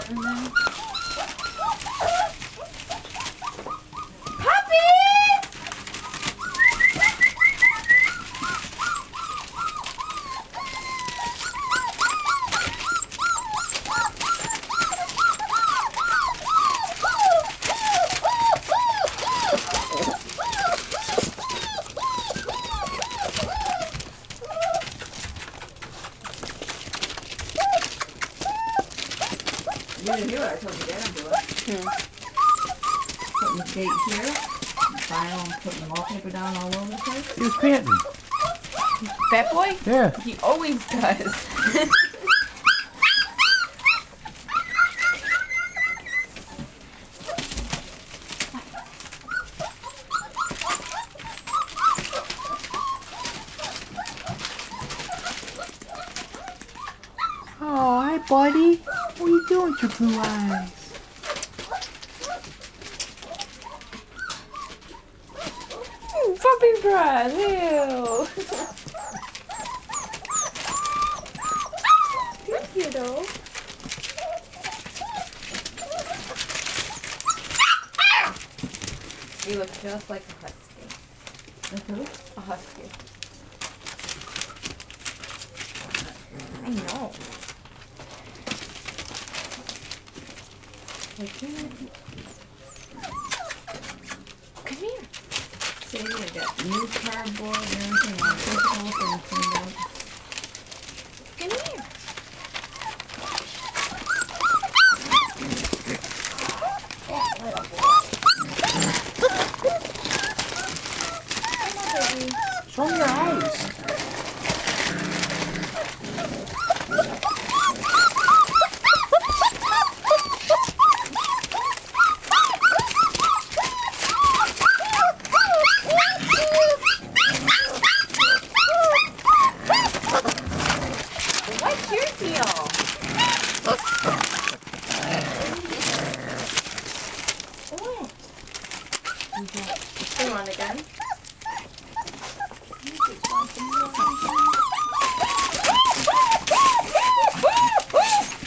in there. You didn't hear what I told you Dad to do it. Putting the gate here, vinyl, and putting the wallpaper down all over the place. He was panting. Fat boy? Yeah. He always does. Oh, hi, buddy. What are you doing with your blue eyes? Puppy breath, ew. Thank you, though. You look just like a husky. That's who? A husky. I know. Wait, come here. Come here. See, I got new cardboard and everything. I took it off and cleaned up. Come here. Come on, baby. Show me your eyes. What's your deal? What? You want again?